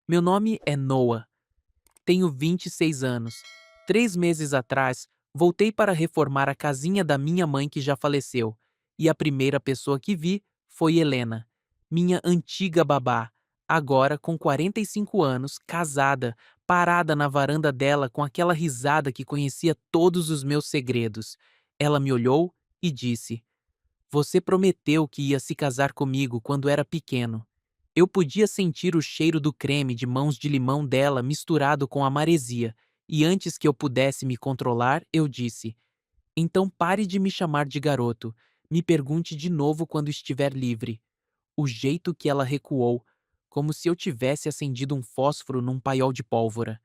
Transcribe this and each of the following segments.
Meu nome é Noah. Tenho 26 anos. 3 meses atrás, voltei para reformar a casinha da minha mãe que já faleceu. E a primeira pessoa que vi foi Helena, minha antiga babá, agora com 45 anos, casada, parada na varanda dela com aquela risada que conhecia todos os meus segredos. Ela me olhou e disse: Você prometeu que ia se casar comigo quando era pequeno. Eu podia sentir o cheiro do creme de mãos de limão dela misturado com a maresia, e antes que eu pudesse me controlar, eu disse: Então pare de me chamar de garoto. Me pergunte de novo quando estiver livre. O jeito que ela recuou, como se eu tivesse acendido um fósforo num paiol de pólvora.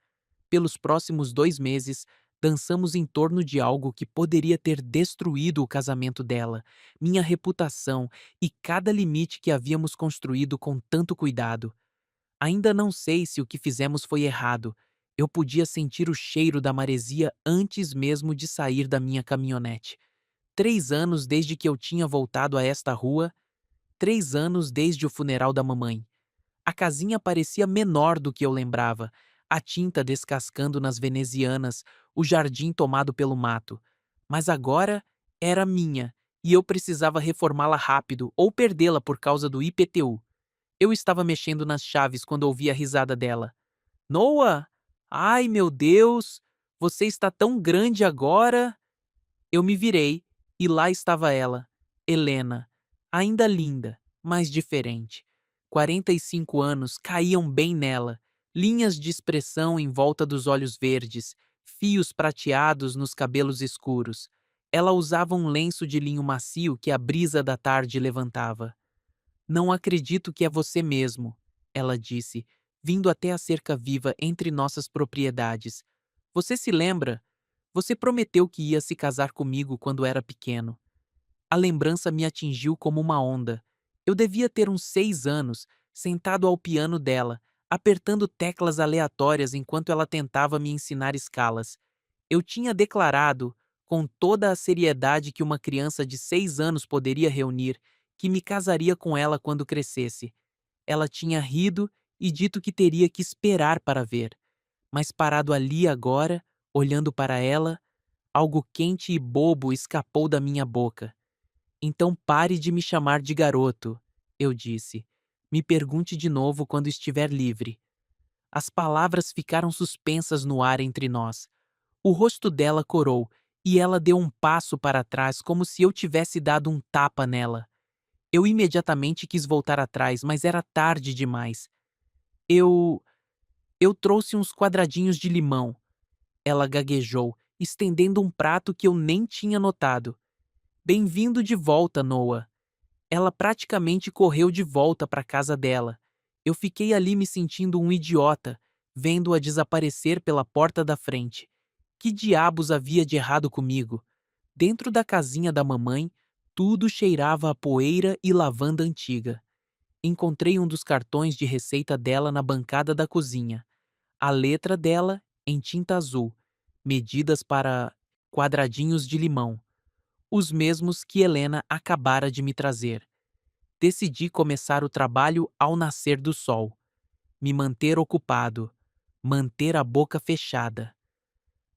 Pelos próximos 2 meses, dançamos em torno de algo que poderia ter destruído o casamento dela, minha reputação e cada limite que havíamos construído com tanto cuidado. Ainda não sei se o que fizemos foi errado. Eu podia sentir o cheiro da maresia antes mesmo de sair da minha caminhonete. 3 anos desde que eu tinha voltado a esta rua, 3 anos desde o funeral da mamãe. A casinha parecia menor do que eu lembrava, a tinta descascando nas venezianas, o jardim tomado pelo mato. Mas agora era minha, e eu precisava reformá-la rápido ou perdê-la por causa do IPTU. Eu estava mexendo nas chaves quando ouvi a risada dela. Noah! Ai, meu Deus! Você está tão grande agora! Eu me virei, e lá estava ela, Helena, ainda linda, mas diferente. 45 anos caíam bem nela, linhas de expressão em volta dos olhos verdes, fios prateados nos cabelos escuros. Ela usava um lenço de linho macio que a brisa da tarde levantava. Não acredito que é você mesmo, ela disse, vindo até a cerca viva entre nossas propriedades. Você se lembra? Você prometeu que ia se casar comigo quando era pequeno. A lembrança me atingiu como uma onda. Eu devia ter uns 6 anos, sentado ao piano dela, apertando teclas aleatórias enquanto ela tentava me ensinar escalas. Eu tinha declarado, com toda a seriedade que uma criança de 6 anos poderia reunir, que me casaria com ela quando crescesse. Ela tinha rido e dito que teria que esperar para ver. Mas parado ali agora, olhando para ela, algo quente e bobo escapou da minha boca. Então pare de me chamar de garoto, eu disse. Me pergunte de novo quando estiver livre. As palavras ficaram suspensas no ar entre nós. O rosto dela corou e ela deu um passo para trás como se eu tivesse dado um tapa nela. Eu imediatamente quis voltar atrás, mas era tarde demais. Eu. Eu trouxe uns quadradinhos de limão. Ela gaguejou, estendendo um prato que eu nem tinha notado. Bem-vindo de volta, Noah. Ela praticamente correu de volta para a casa dela. Eu fiquei ali me sentindo um idiota, vendo-a desaparecer pela porta da frente. Que diabos havia de errado comigo? Dentro da casinha da mamãe, tudo cheirava a poeira e lavanda antiga. Encontrei um dos cartões de receita dela na bancada da cozinha. A letra dela, em tinta azul, medidas para quadradinhos de limão, os mesmos que Helena acabara de me trazer. Decidi começar o trabalho ao nascer do sol. Me manter ocupado, manter a boca fechada.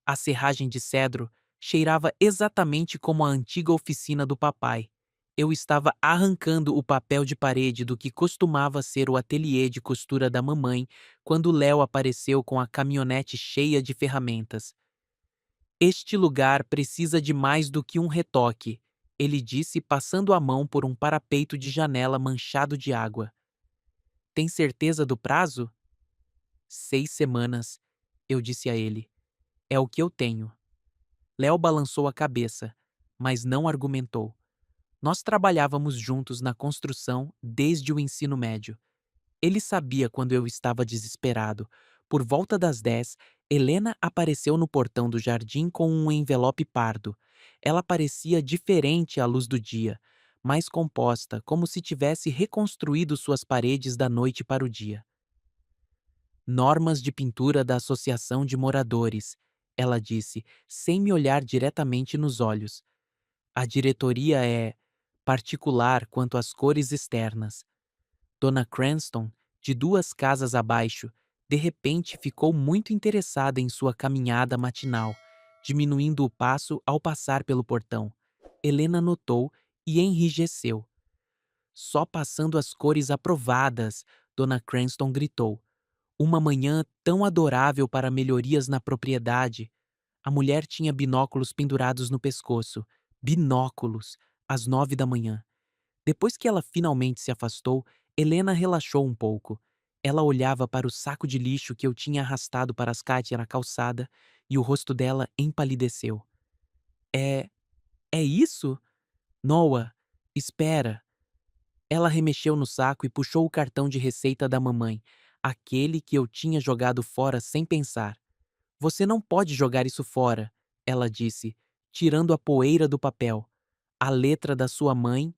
A serragem de cedro cheirava exatamente como a antiga oficina do papai. Eu estava arrancando o papel de parede do que costumava ser o ateliê de costura da mamãe quando Léo apareceu com a caminhonete cheia de ferramentas. Este lugar precisa de mais do que um retoque, ele disse passando a mão por um parapeito de janela manchado de água. Tem certeza do prazo? 6 semanas, eu disse a ele. É o que eu tenho. Léo balançou a cabeça, mas não argumentou. Nós trabalhávamos juntos na construção desde o ensino médio. Ele sabia quando eu estava desesperado. Por volta das 10, Helena apareceu no portão do jardim com um envelope pardo. Ela parecia diferente à luz do dia, mais composta, como se tivesse reconstruído suas paredes da noite para o dia. Normas de pintura da Associação de Moradores, ela disse, sem me olhar diretamente nos olhos. A diretoria é particular quanto às cores externas. Dona Cranston, de 2 casas abaixo, De repente, ficou muito interessada em sua caminhada matinal, diminuindo o passo ao passar pelo portão. Helena notou e enrijeceu. Só passando as cores aprovadas, Dona Cranston gritou. Uma manhã tão adorável para melhorias na propriedade. A mulher tinha binóculos pendurados no pescoço. Binóculos! Às 9 da manhã. Depois que ela finalmente se afastou, Helena relaxou um pouco. Ela olhava para o saco de lixo que eu tinha arrastado para as Katia na calçada e o rosto dela empalideceu. É. É isso? Noah, espera. Ela remexeu no saco e puxou o cartão de receita da mamãe, aquele que eu tinha jogado fora sem pensar. Você não pode jogar isso fora, ela disse, tirando a poeira do papel. A letra da sua mãe.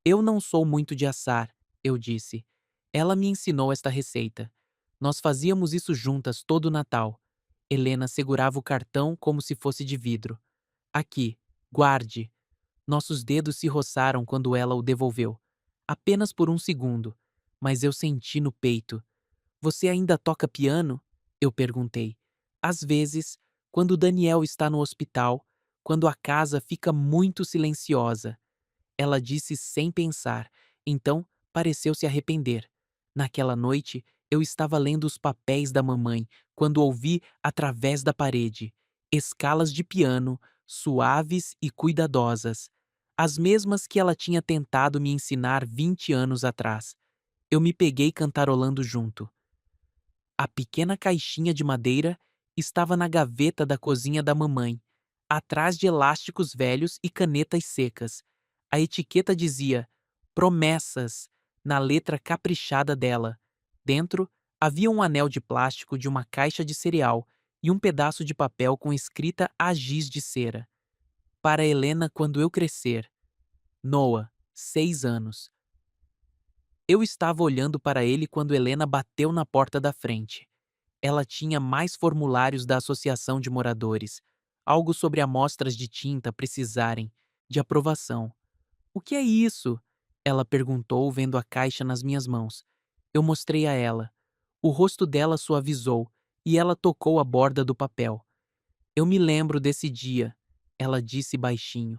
Eu não sou muito de assar, eu disse. Ela me ensinou esta receita. Nós fazíamos isso juntas todo o Natal. Helena segurava o cartão como se fosse de vidro. Aqui, guarde. Nossos dedos se roçaram quando ela o devolveu. Apenas por um segundo, mas eu senti no peito. Você ainda toca piano? Eu perguntei. Às vezes, quando Daniel está no hospital, quando a casa fica muito silenciosa. Ela disse sem pensar, então pareceu se arrepender. Naquela noite, eu estava lendo os papéis da mamãe quando ouvi através da parede escalas de piano, suaves e cuidadosas, as mesmas que ela tinha tentado me ensinar 20 anos atrás. Eu me peguei cantarolando junto. A pequena caixinha de madeira estava na gaveta da cozinha da mamãe, atrás de elásticos velhos e canetas secas. A etiqueta dizia Promessas na letra caprichada dela. Dentro havia um anel de plástico de uma caixa de cereal e um pedaço de papel com escrita a giz de cera. Para Helena quando eu crescer. Noah, 6 anos. Eu estava olhando para ele quando Helena bateu na porta da frente. Ela tinha mais formulários da Associação de Moradores, algo sobre amostras de tinta precisarem de aprovação. O que é isso? Ela perguntou, vendo a caixa nas minhas mãos. Eu mostrei a ela. O rosto dela suavizou e ela tocou a borda do papel. Eu me lembro desse dia, ela disse baixinho.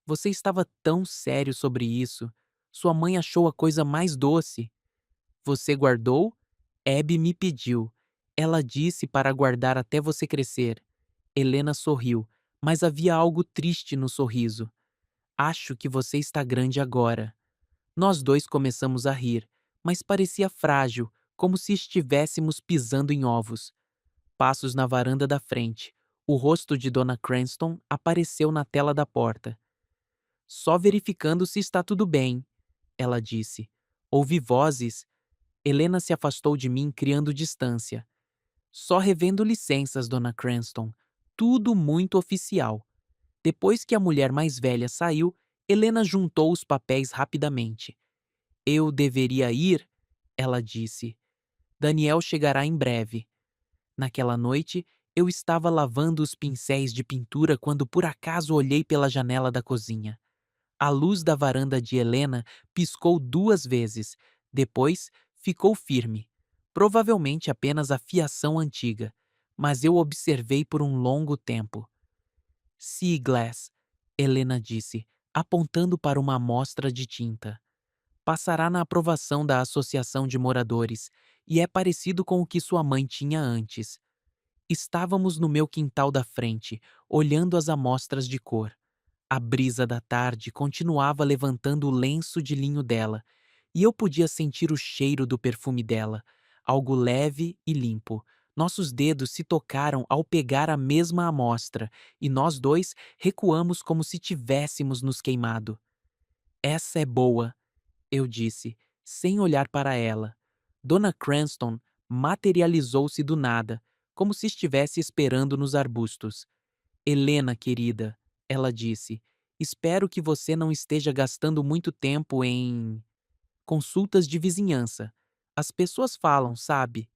Você estava tão sério sobre isso. Sua mãe achou a coisa mais doce. Você guardou? Abby me pediu. Ela disse para guardar até você crescer. Helena sorriu, mas havia algo triste no sorriso. Acho que você está grande agora. Nós dois começamos a rir, mas parecia frágil, como se estivéssemos pisando em ovos. Passos na varanda da frente. O rosto de Dona Cranston apareceu na tela da porta. Só verificando se está tudo bem, ela disse. Ouvi vozes. Helena se afastou de mim, criando distância. Só revendo licenças, Dona Cranston. Tudo muito oficial. Depois que a mulher mais velha saiu, Helena juntou os papéis rapidamente. Eu deveria ir? Ela disse. Daniel chegará em breve. Naquela noite, eu estava lavando os pincéis de pintura quando por acaso olhei pela janela da cozinha. A luz da varanda de Helena piscou 2 vezes, depois ficou firme. Provavelmente apenas a fiação antiga, mas eu observei por um longo tempo. Sea Glass, Helena disse, apontando para uma amostra de tinta. Passará na aprovação da Associação de Moradores e é parecido com o que sua mãe tinha antes. Estávamos no meu quintal da frente, olhando as amostras de cor. A brisa da tarde continuava levantando o lenço de linho dela, e eu podia sentir o cheiro do perfume dela, algo leve e limpo. Nossos dedos se tocaram ao pegar a mesma amostra, e nós dois recuamos como se tivéssemos nos queimado. Essa é boa, eu disse, sem olhar para ela. Dona Cranston materializou-se do nada, como se estivesse esperando nos arbustos. Helena, querida, ela disse, espero que você não esteja gastando muito tempo em consultas de vizinhança. As pessoas falam, sabe?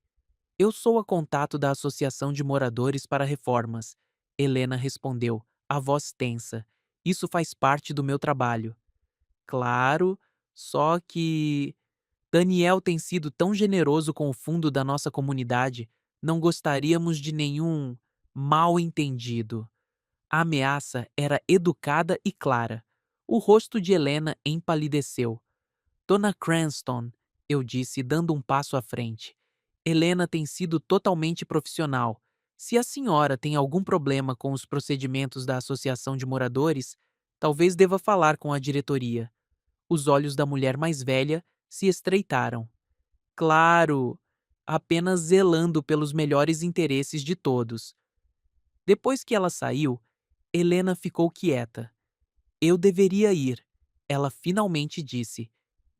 Eu sou a contato da Associação de Moradores para Reformas. Helena respondeu, a voz tensa. Isso faz parte do meu trabalho. Claro, só que Daniel tem sido tão generoso com o fundo da nossa comunidade, não gostaríamos de nenhum mal-entendido. A ameaça era educada e clara. O rosto de Helena empalideceu. Dona Cranston, eu disse, dando um passo à frente. Helena tem sido totalmente profissional. Se a senhora tem algum problema com os procedimentos da Associação de Moradores, talvez deva falar com a diretoria. Os olhos da mulher mais velha se estreitaram. Claro, apenas zelando pelos melhores interesses de todos. Depois que ela saiu, Helena ficou quieta. Eu deveria ir, ela finalmente disse.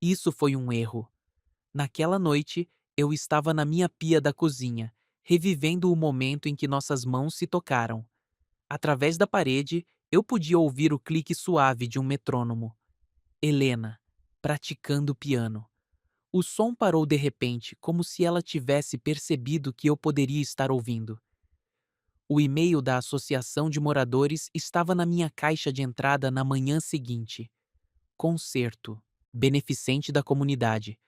Isso foi um erro. Naquela noite, eu estava na minha pia da cozinha, revivendo o momento em que nossas mãos se tocaram. Através da parede, eu podia ouvir o clique suave de um metrônomo. Helena, praticando piano. O som parou de repente, como se ela tivesse percebido que eu poderia estar ouvindo. O e-mail da Associação de Moradores estava na minha caixa de entrada na manhã seguinte. Concerto. Beneficente da comunidade.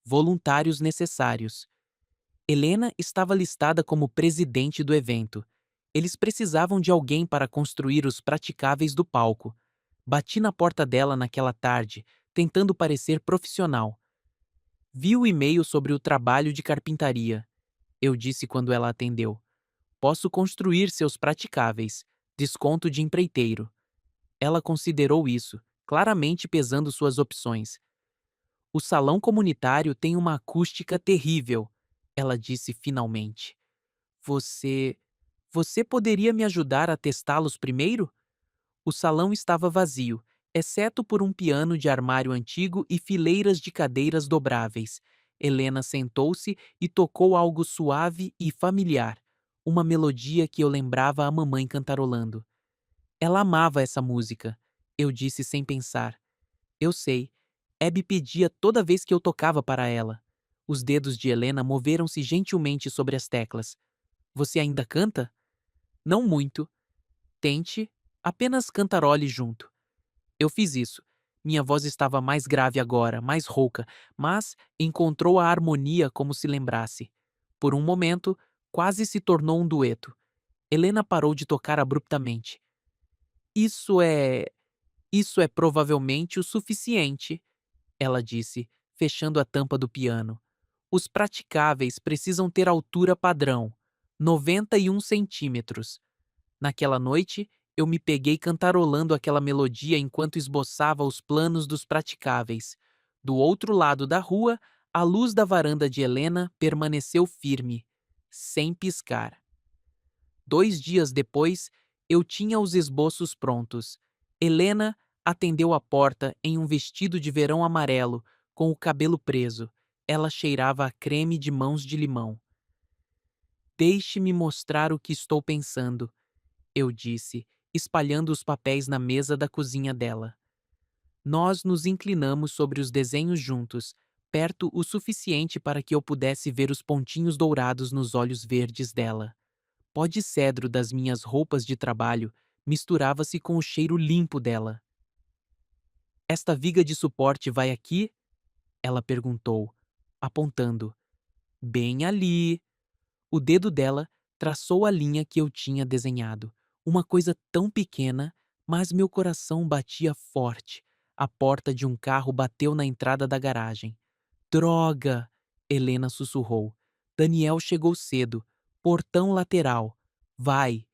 Voluntários necessários. Helena estava listada como presidente do evento. Eles precisavam de alguém para construir os praticáveis do palco. Bati na porta dela naquela tarde, tentando parecer profissional. Vi o e-mail sobre o trabalho de carpintaria. Eu disse quando ela atendeu. Posso construir seus praticáveis. Desconto de empreiteiro. Ela considerou isso, claramente pesando suas opções. O salão comunitário tem uma acústica terrível, ela disse finalmente. Você. Você poderia me ajudar a testá-los primeiro? O salão estava vazio, exceto por um piano de armário antigo e fileiras de cadeiras dobráveis. Helena sentou-se e tocou algo suave e familiar, uma melodia que eu lembrava a mamãe cantarolando. Ela amava essa música, eu disse sem pensar. Eu sei. Abby pedia toda vez que eu tocava para ela. Os dedos de Helena moveram-se gentilmente sobre as teclas. Você ainda canta? Não muito. Tente, apenas cantarole junto. Eu fiz isso. Minha voz estava mais grave agora, mais rouca, mas encontrou a harmonia como se lembrasse. Por um momento, quase se tornou um dueto. Helena parou de tocar abruptamente. Isso é. Isso é provavelmente o suficiente, ela disse, fechando a tampa do piano. Os praticáveis precisam ter altura padrão, 91 centímetros. Naquela noite, eu me peguei cantarolando aquela melodia enquanto esboçava os planos dos praticáveis. Do outro lado da rua, a luz da varanda de Helena permaneceu firme, sem piscar. 2 dias depois, eu tinha os esboços prontos. Helena atendeu a porta em um vestido de verão amarelo, com o cabelo preso. Ela cheirava a creme de mãos de limão. Deixe-me mostrar o que estou pensando, eu disse, espalhando os papéis na mesa da cozinha dela. Nós nos inclinamos sobre os desenhos juntos, perto o suficiente para que eu pudesse ver os pontinhos dourados nos olhos verdes dela. Pó de cedro das minhas roupas de trabalho misturava-se com o cheiro limpo dela. Esta viga de suporte vai aqui? Ela perguntou, apontando. Bem ali. O dedo dela traçou a linha que eu tinha desenhado. Uma coisa tão pequena, mas meu coração batia forte. A porta de um carro bateu na entrada da garagem. Droga! Helena sussurrou. Daniel chegou cedo. Portão lateral. Vai!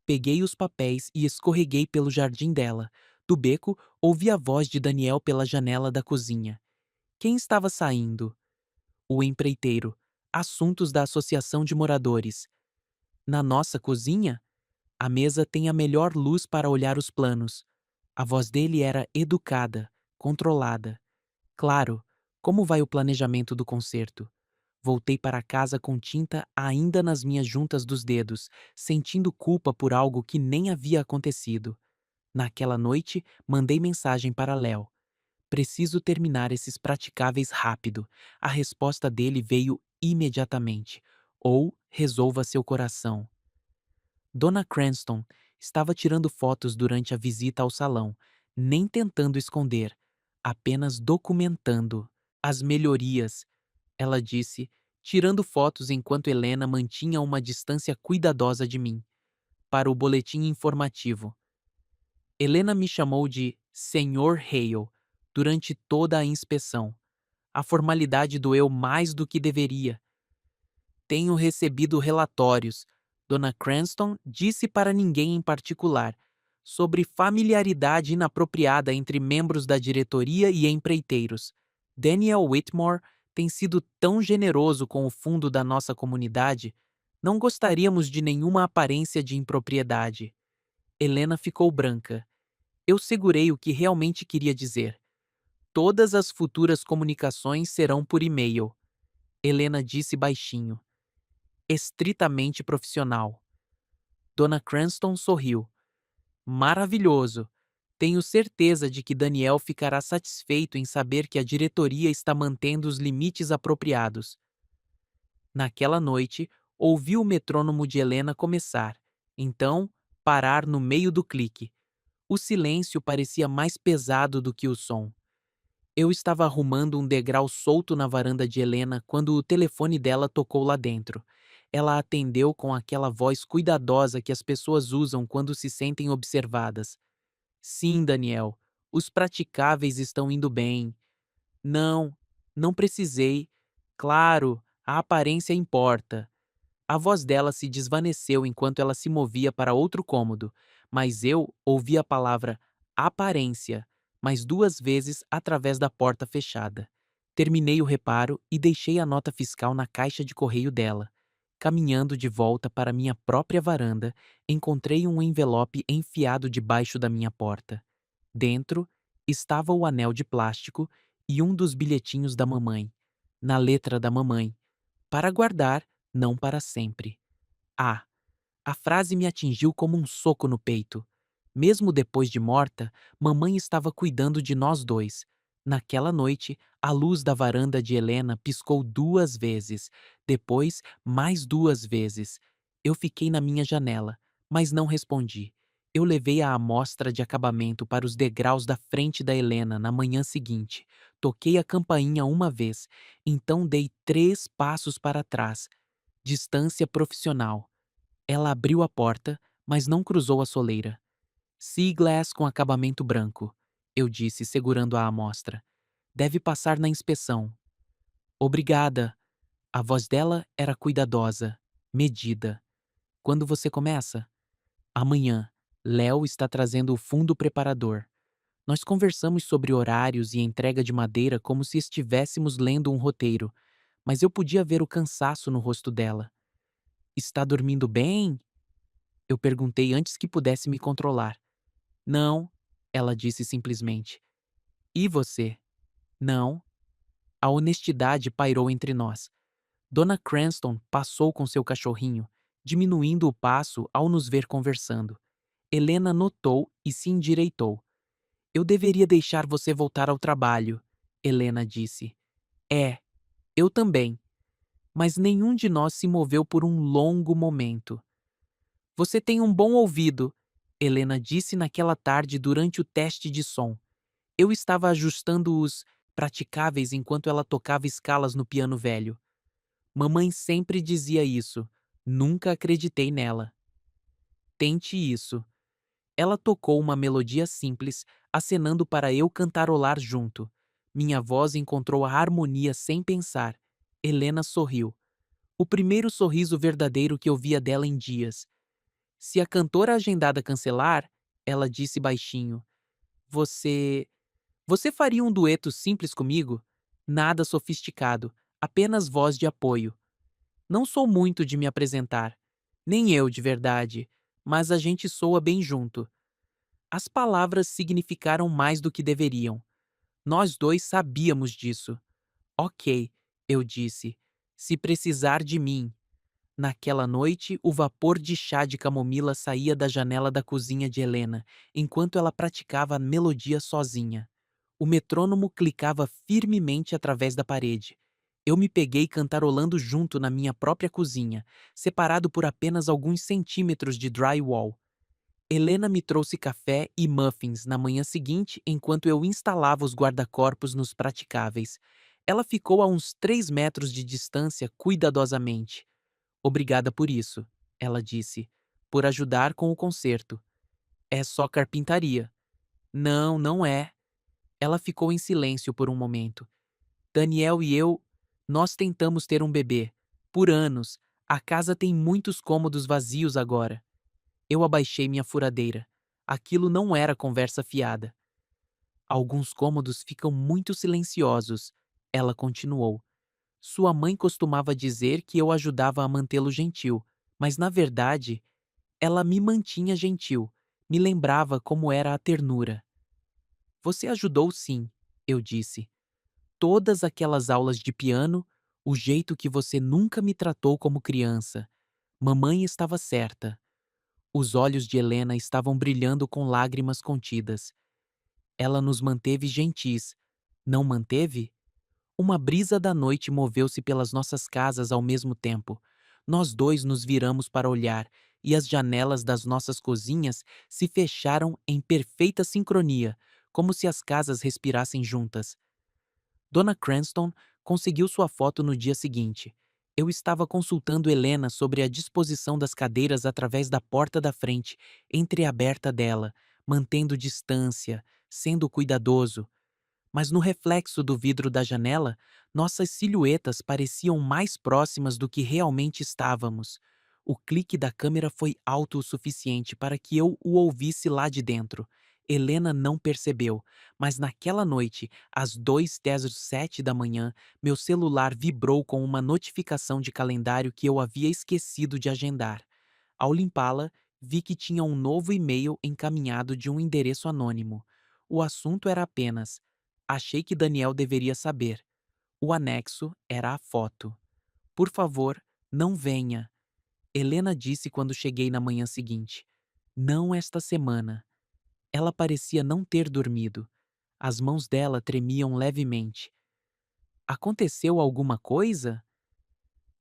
Peguei os papéis e escorreguei pelo jardim dela. Do beco, ouvi a voz de Daniel pela janela da cozinha. Quem estava saindo? O empreiteiro. Assuntos da Associação de Moradores. Na nossa cozinha? A mesa tem a melhor luz para olhar os planos. A voz dele era educada, controlada. Claro, como vai o planejamento do concerto? Voltei para casa com tinta ainda nas minhas juntas dos dedos, sentindo culpa por algo que nem havia acontecido. Naquela noite, mandei mensagem para Léo. Preciso terminar esses praticáveis rápido. A resposta dele veio imediatamente. Ou resolva seu coração. Dona Cranston estava tirando fotos durante a visita ao salão, nem tentando esconder, apenas documentando. As melhorias, ela disse, tirando fotos enquanto Helena mantinha uma distância cuidadosa de mim. Para o boletim informativo. Helena me chamou de Senhor Hale durante toda a inspeção. A formalidade doeu mais do que deveria. Tenho recebido relatórios, Dona Cranston disse para ninguém em particular, sobre familiaridade inapropriada entre membros da diretoria e empreiteiros. Daniel Whitmore tem sido tão generoso com o fundo da nossa comunidade, não gostaríamos de nenhuma aparência de impropriedade. Helena ficou branca. Eu segurei o que realmente queria dizer. Todas as futuras comunicações serão por e-mail. Helena disse baixinho. Estritamente profissional. Dona Cranston sorriu. Maravilhoso. Tenho certeza de que Daniel ficará satisfeito em saber que a diretoria está mantendo os limites apropriados. Naquela noite, ouvi o metrônomo de Helena começar, então parar no meio do clique. O silêncio parecia mais pesado do que o som. Eu estava arrumando um degrau solto na varanda de Helena quando o telefone dela tocou lá dentro. Ela atendeu com aquela voz cuidadosa que as pessoas usam quando se sentem observadas. Sim, Daniel, os praticáveis estão indo bem. Não, não precisei. Claro, a aparência importa. A voz dela se desvaneceu enquanto ela se movia para outro cômodo, mas eu ouvi a palavra aparência mais 2 vezes através da porta fechada. Terminei o reparo e deixei a nota fiscal na caixa de correio dela. Caminhando de volta para minha própria varanda, encontrei um envelope enfiado debaixo da minha porta. Dentro estava o anel de plástico e um dos bilhetinhos da mamãe, na letra da mamãe, para guardar, não para sempre. Ah, a frase me atingiu como um soco no peito. Mesmo depois de morta, mamãe estava cuidando de nós dois. Naquela noite, a luz da varanda de Helena piscou 2 vezes, depois mais 2 vezes. Eu fiquei na minha janela, mas não respondi. Eu levei a amostra de acabamento para os degraus da frente da Helena na manhã seguinte. Toquei a campainha uma vez, então dei 3 passos para trás. Distância profissional. Ela abriu a porta, mas não cruzou a soleira. Sea Glass com acabamento branco, eu disse, segurando a amostra. Deve passar na inspeção. Obrigada. A voz dela era cuidadosa, medida. Quando você começa? Amanhã. Léo está trazendo o fundo preparador. Nós conversamos sobre horários e entrega de madeira como se estivéssemos lendo um roteiro, mas eu podia ver o cansaço no rosto dela. Está dormindo bem? Eu perguntei antes que pudesse me controlar. Não, ela disse simplesmente. E você? Não. A honestidade pairou entre nós. Dona Cranston passou com seu cachorrinho, diminuindo o passo ao nos ver conversando. Helena notou e se endireitou. Eu deveria deixar você voltar ao trabalho, Helena disse. É, eu também. Mas nenhum de nós se moveu por um longo momento. Você tem um bom ouvido, Helena disse naquela tarde durante o teste de som. Eu estava ajustando os praticáveis enquanto ela tocava escalas no piano velho. Mamãe sempre dizia isso. Nunca acreditei nela. Tente isso. Ela tocou uma melodia simples, acenando para eu cantarolar junto. Minha voz encontrou a harmonia sem pensar. Helena sorriu. O primeiro sorriso verdadeiro que eu via dela em dias. Se a cantora agendada cancelar, ela disse baixinho, Você faria um dueto simples comigo? Nada sofisticado, apenas voz de apoio. Não sou muito de me apresentar. Nem eu, de verdade, mas a gente soa bem junto. As palavras significaram mais do que deveriam. Nós dois sabíamos disso. Ok, eu disse. Se precisar de mim. Naquela noite, o vapor de chá de camomila saía da janela da cozinha de Helena, enquanto ela praticava a melodia sozinha. O metrônomo clicava firmemente através da parede. Eu me peguei cantarolando junto na minha própria cozinha, separado por apenas alguns centímetros de drywall. Helena me trouxe café e muffins na manhã seguinte enquanto eu instalava os guarda-corpos nos praticáveis. Ela ficou a uns 3 metros de distância cuidadosamente. Obrigada por isso, ela disse, por ajudar com o concerto. É só carpintaria. Não, não é. Ela ficou em silêncio por um momento. Daniel e eu, nós tentamos ter um bebê. Por anos, a casa tem muitos cômodos vazios agora. Eu abaixei minha furadeira. Aquilo não era conversa fiada. Alguns cômodos ficam muito silenciosos, ela continuou. Sua mãe costumava dizer que eu ajudava a mantê-lo gentil, mas na verdade, ela me mantinha gentil, me lembrava como era a ternura. Você ajudou sim, eu disse. Todas aquelas aulas de piano, o jeito que você nunca me tratou como criança. Mamãe estava certa. Os olhos de Helena estavam brilhando com lágrimas contidas. Ela nos manteve gentis. Não manteve? Uma brisa da noite moveu-se pelas nossas casas ao mesmo tempo. Nós dois nos viramos para olhar, e as janelas das nossas cozinhas se fecharam em perfeita sincronia, como se as casas respirassem juntas. Dona Cranston conseguiu sua foto no dia seguinte. Eu estava consultando Helena sobre a disposição das cadeiras através da porta da frente, entreaberta dela, mantendo distância, sendo cuidadoso. Mas no reflexo do vidro da janela, nossas silhuetas pareciam mais próximas do que realmente estávamos. O clique da câmera foi alto o suficiente para que eu o ouvisse lá de dentro. Helena não percebeu, mas naquela noite, às 2:07 da manhã, meu celular vibrou com uma notificação de calendário que eu havia esquecido de agendar. Ao limpá-la, vi que tinha um novo e-mail encaminhado de um endereço anônimo. O assunto era apenas: achei que Daniel deveria saber. O anexo era a foto. Por favor, não venha. Helena disse quando cheguei na manhã seguinte. Não esta semana. Ela parecia não ter dormido. As mãos dela tremiam levemente. Aconteceu alguma coisa?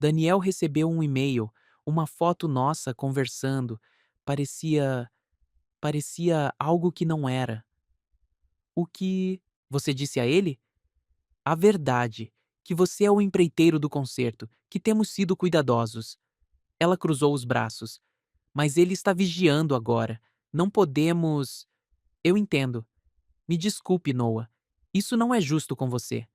Daniel recebeu um e-mail, uma foto nossa conversando. Parecia algo que não era. O que você disse a ele? A verdade, que você é o empreiteiro do concerto, que temos sido cuidadosos. Ela cruzou os braços. Mas ele está vigiando agora. Não podemos. Eu entendo. Me desculpe, Noah. Isso não é justo com você.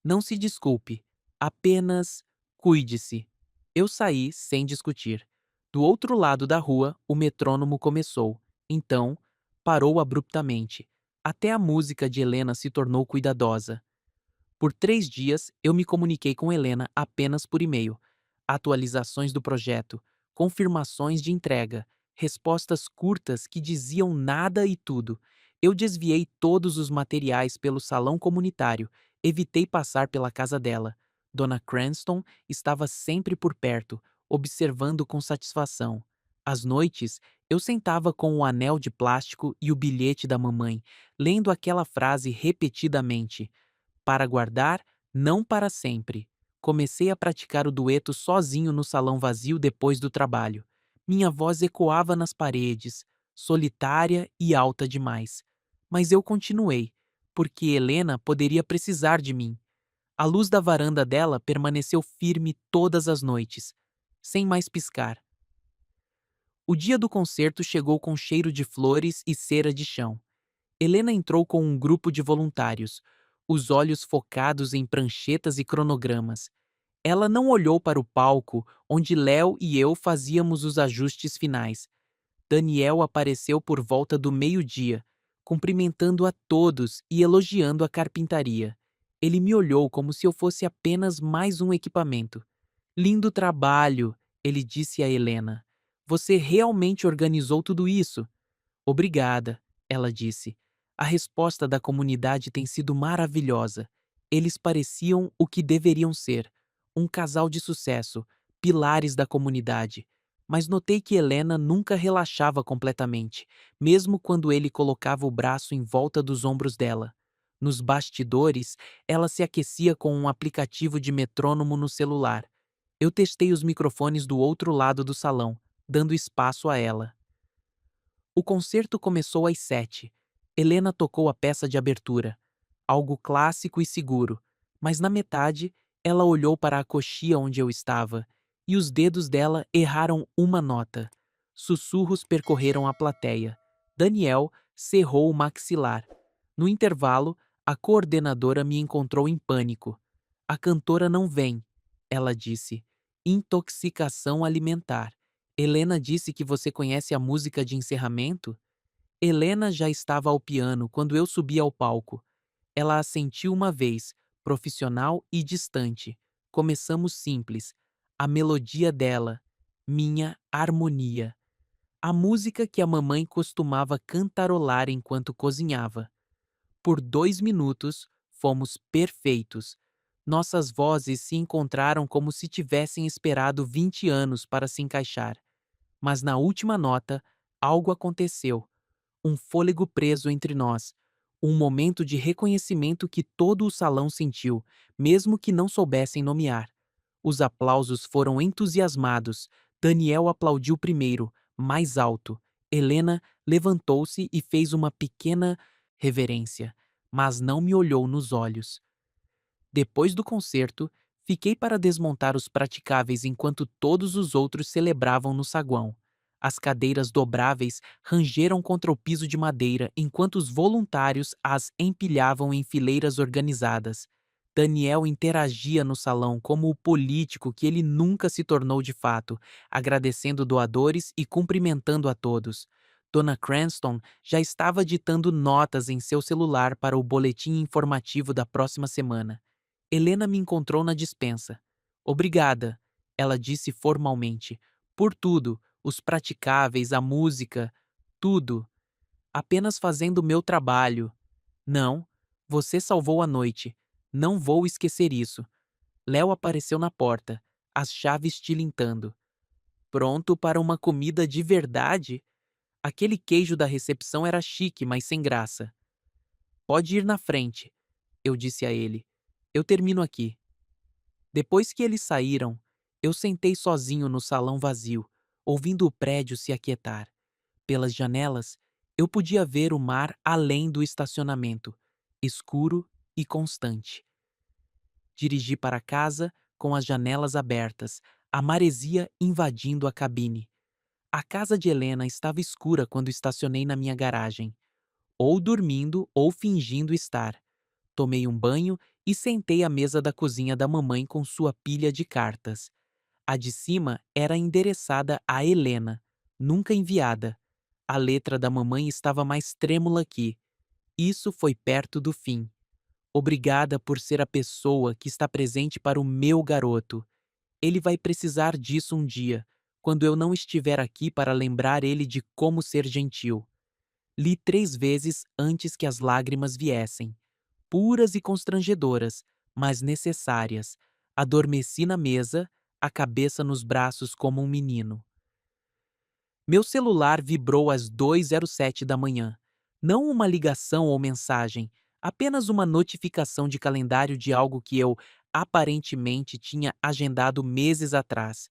Não se desculpe. Apenas cuide-se. Eu saí sem discutir. Do outro lado da rua, o metrônomo começou. Então, parou abruptamente. Até a música de Helena se tornou cuidadosa. Por 3 dias, eu me comuniquei com Helena apenas por e-mail. Atualizações do projeto, confirmações de entrega, respostas curtas que diziam nada e tudo. Eu desviei todos os materiais pelo salão comunitário, evitei passar pela casa dela. Dona Cranston estava sempre por perto, observando com satisfação. Às noites, eu sentava com o anel de plástico e o bilhete da mamãe, lendo aquela frase repetidamente: para guardar, não para sempre. Comecei a praticar o dueto sozinho no salão vazio depois do trabalho. Minha voz ecoava nas paredes, solitária e alta demais. Mas eu continuei, porque Helena poderia precisar de mim. A luz da varanda dela permaneceu firme todas as noites, sem mais piscar. O dia do concerto chegou com cheiro de flores e cera de chão. Helena entrou com um grupo de voluntários, os olhos focados em pranchetas e cronogramas. Ela não olhou para o palco, onde Léo e eu fazíamos os ajustes finais. Daniel apareceu por volta do meio-dia, cumprimentando a todos e elogiando a carpintaria. Ele me olhou como se eu fosse apenas mais um equipamento. Lindo trabalho, ele disse a Helena. Você realmente organizou tudo isso? Obrigada, ela disse. A resposta da comunidade tem sido maravilhosa. Eles pareciam o que deveriam ser: um casal de sucesso, pilares da comunidade. Mas notei que Helena nunca relaxava completamente, mesmo quando ele colocava o braço em volta dos ombros dela. Nos bastidores, ela se aquecia com um aplicativo de metrônomo no celular. Eu testei os microfones do outro lado do salão, dando espaço a ela. O concerto começou às 7. Helena tocou a peça de abertura. Algo clássico e seguro. Mas na metade, ela olhou para a coxia onde eu estava, e os dedos dela erraram uma nota. Sussurros percorreram a plateia. Daniel cerrou o maxilar. No intervalo, a coordenadora me encontrou em pânico. A cantora não vem, ela disse. Intoxicação alimentar. Helena disse que você conhece a música de encerramento? Helena já estava ao piano quando eu subi ao palco. Ela assentiu uma vez, profissional e distante. Começamos simples. A melodia dela, minha harmonia. A música que a mamãe costumava cantarolar enquanto cozinhava. Por 2 minutos, fomos perfeitos. Nossas vozes se encontraram como se tivessem esperado 20 anos para se encaixar. Mas na última nota, algo aconteceu. Um fôlego preso entre nós. Um momento de reconhecimento que todo o salão sentiu, mesmo que não soubessem nomear. Os aplausos foram entusiasmados. Daniel aplaudiu primeiro, mais alto. Helena levantou-se e fez uma pequena reverência, mas não me olhou nos olhos. Depois do concerto, fiquei para desmontar os praticáveis enquanto todos os outros celebravam no saguão. As cadeiras dobráveis rangeram contra o piso de madeira enquanto os voluntários as empilhavam em fileiras organizadas. Daniel interagia no salão como o político que ele nunca se tornou de fato, agradecendo doadores e cumprimentando a todos. Dona Cranston já estava ditando notas em seu celular para o boletim informativo da próxima semana. Helena me encontrou na despensa. Obrigada, ela disse formalmente, por tudo, os praticáveis, a música, tudo. Apenas fazendo o meu trabalho. Não, você salvou a noite. Não vou esquecer isso. Léo apareceu na porta, as chaves tilintando. Pronto para uma comida de verdade? Aquele queijo da recepção era chique, mas sem graça. Pode ir na frente, eu disse a ele. Eu termino aqui. Depois que eles saíram, eu sentei sozinho no salão vazio, ouvindo o prédio se aquietar. Pelas janelas, eu podia ver o mar além do estacionamento, escuro e constante. Dirigi para casa com as janelas abertas, a maresia invadindo a cabine. A casa de Helena estava escura quando estacionei na minha garagem, ou dormindo ou fingindo estar. Tomei um banho e sentei à mesa da cozinha da mamãe com sua pilha de cartas. A de cima era endereçada a Helena, nunca enviada. A letra da mamãe estava mais trêmula que. Isso foi perto do fim. Obrigada por ser a pessoa que está presente para o meu garoto. Ele vai precisar disso um dia, quando eu não estiver aqui para lembrar ele de como ser gentil. Li 3 vezes antes que as lágrimas viessem. Puras e constrangedoras, mas necessárias. Adormeci na mesa, a cabeça nos braços como um menino. Meu celular vibrou às 2:07 da manhã. Não uma ligação ou mensagem, apenas uma notificação de calendário de algo que eu, aparentemente, tinha agendado meses atrás.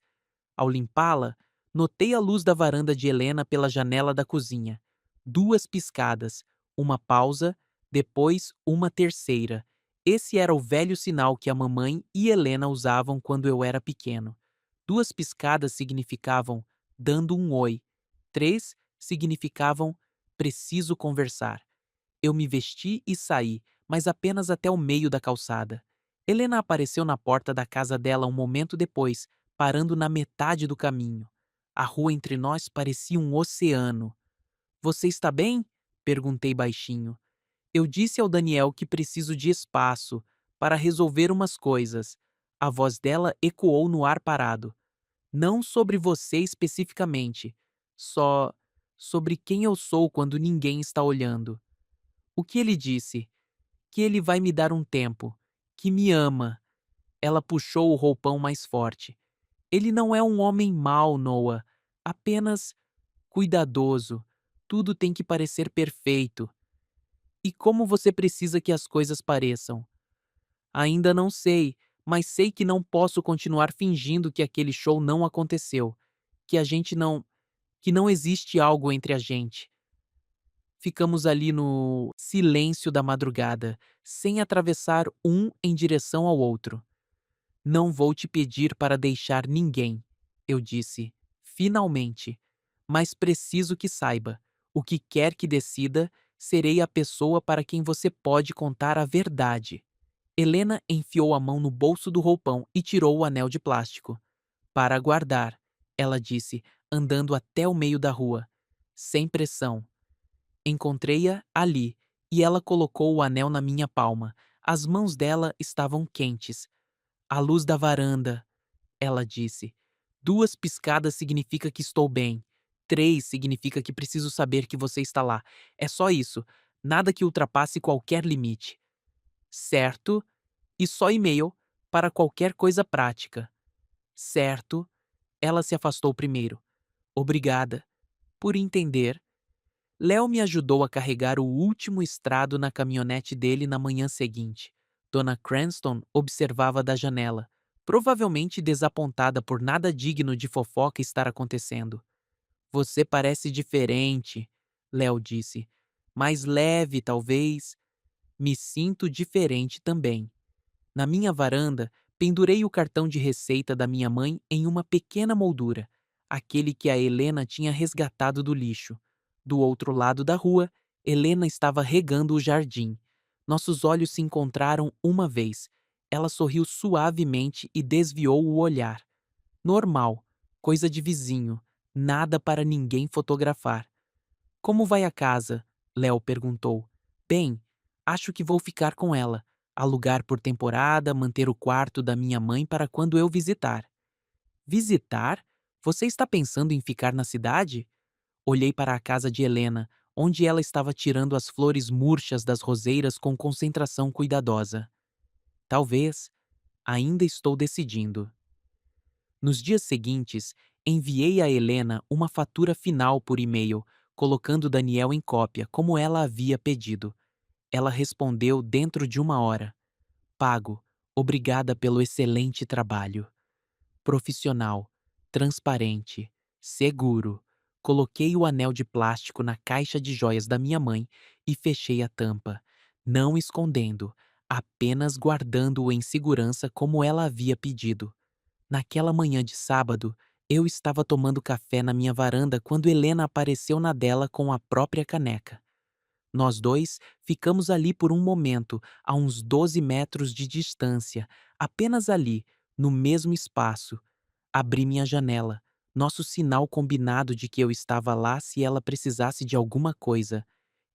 Ao limpá-la, notei a luz da varanda de Helena pela janela da cozinha. 2 piscadas, uma pausa, depois uma terceira. Esse era o velho sinal que a mamãe e Helena usavam quando eu era pequeno. 2 piscadas significavam dando um oi. 3 significavam preciso conversar. Eu me vesti e saí, mas apenas até o meio da calçada. Helena apareceu na porta da casa dela um momento depois, parando na metade do caminho. A rua entre nós parecia um oceano. Você está bem? Perguntei baixinho. Eu disse ao Daniel que preciso de espaço para resolver umas coisas. A voz dela ecoou no ar parado. Não sobre você especificamente, só sobre quem eu sou quando ninguém está olhando. O que ele disse? Que ele vai me dar um tempo, que me ama. Ela puxou o roupão mais forte. Ele não é um homem mau, Noah, apenas cuidadoso. Tudo tem que parecer perfeito. E como você precisa que as coisas pareçam? Ainda não sei, mas sei que não posso continuar fingindo que aquele show não aconteceu, que a gente não, que não existe algo entre a gente. Ficamos ali no silêncio da madrugada, sem atravessar um em direção ao outro. Não vou te pedir para deixar ninguém, eu disse, finalmente. Mas preciso que saiba: o que quer que decida, serei a pessoa para quem você pode contar a verdade. Helena enfiou a mão no bolso do roupão e tirou o anel de plástico. Para guardar, ela disse, andando até o meio da rua. Sem pressão. Encontrei-a ali, e ela colocou o anel na minha palma. As mãos dela estavam quentes. A luz da varanda, ela disse. 2 piscadas significa que estou bem. 3 significa que preciso saber que você está lá. É só isso. Nada que ultrapasse qualquer limite. Certo? E só e-mail para qualquer coisa prática. Certo? Ela se afastou primeiro. Obrigada. Por entender. Léo me ajudou a carregar o último estrado na caminhonete dele na manhã seguinte. Dona Cranston observava da janela, provavelmente desapontada por nada digno de fofoca estar acontecendo. Você parece diferente, Léo disse. Mais leve, talvez. Me sinto diferente também. Na minha varanda, pendurei o cartão de receita da minha mãe em uma pequena moldura, aquele que a Helena tinha resgatado do lixo. Do outro lado da rua, Helena estava regando o jardim. Nossos olhos se encontraram uma vez. Ela sorriu suavemente e desviou o olhar. Normal, coisa de vizinho, nada para ninguém fotografar. Como vai a casa? Léo perguntou. Bem, acho que vou ficar com ela. Alugar por temporada, manter o quarto da minha mãe para quando eu visitar. Visitar? Você está pensando em ficar na cidade? Olhei para a casa de Helena, onde ela estava tirando as flores murchas das roseiras com concentração cuidadosa. Talvez. Ainda estou decidindo. Nos dias seguintes, enviei a Helena uma fatura final por e-mail, colocando Daniel em cópia, como ela havia pedido. Ela respondeu dentro de 1 hora. Pago. Obrigada pelo excelente trabalho. Profissional. Transparente. Seguro. Coloquei o anel de plástico na caixa de joias da minha mãe e fechei a tampa, não escondendo, apenas guardando-o em segurança como ela havia pedido. Naquela manhã de sábado, eu estava tomando café na minha varanda quando Helena apareceu na dela com a própria caneca. Nós dois ficamos ali por um momento, a uns 12 metros de distância, apenas ali, no mesmo espaço. Abri minha janela, nosso sinal combinado de que eu estava lá se ela precisasse de alguma coisa.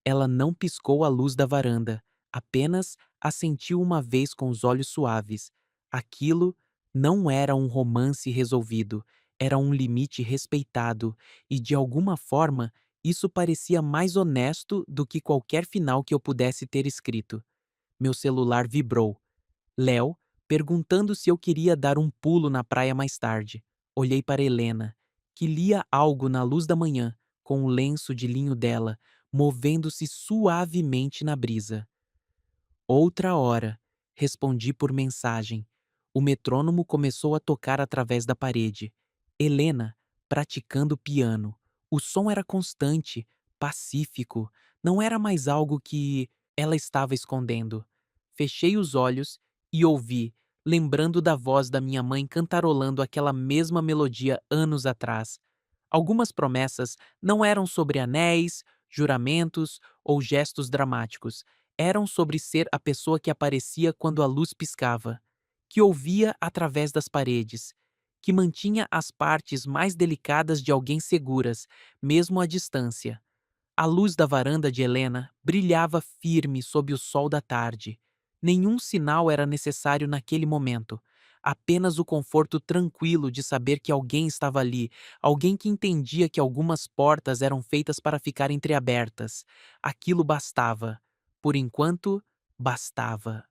Ela não piscou a luz da varanda, apenas assentiu uma vez com os olhos suaves. Aquilo não era um romance resolvido, era um limite respeitado, e de alguma forma isso parecia mais honesto do que qualquer final que eu pudesse ter escrito. Meu celular vibrou. Léo, perguntando se eu queria dar um pulo na praia mais tarde. Olhei para Helena, que lia algo na luz da manhã, com o lenço de linho dela, movendo-se suavemente na brisa. Outra hora, respondi por mensagem. O metrônomo começou a tocar através da parede. Helena, praticando piano. O som era constante, pacífico, não era mais algo que ela estava escondendo. Fechei os olhos e ouvi, lembrando da voz da minha mãe cantarolando aquela mesma melodia anos atrás. Algumas promessas não eram sobre anéis, juramentos ou gestos dramáticos. Eram sobre ser a pessoa que aparecia quando a luz piscava, que ouvia através das paredes, que mantinha as partes mais delicadas de alguém seguras, mesmo à distância. A luz da varanda de Helena brilhava firme sob o sol da tarde. Nenhum sinal era necessário naquele momento. Apenas o conforto tranquilo de saber que alguém estava ali, alguém que entendia que algumas portas eram feitas para ficar entreabertas. Aquilo bastava. Por enquanto, bastava.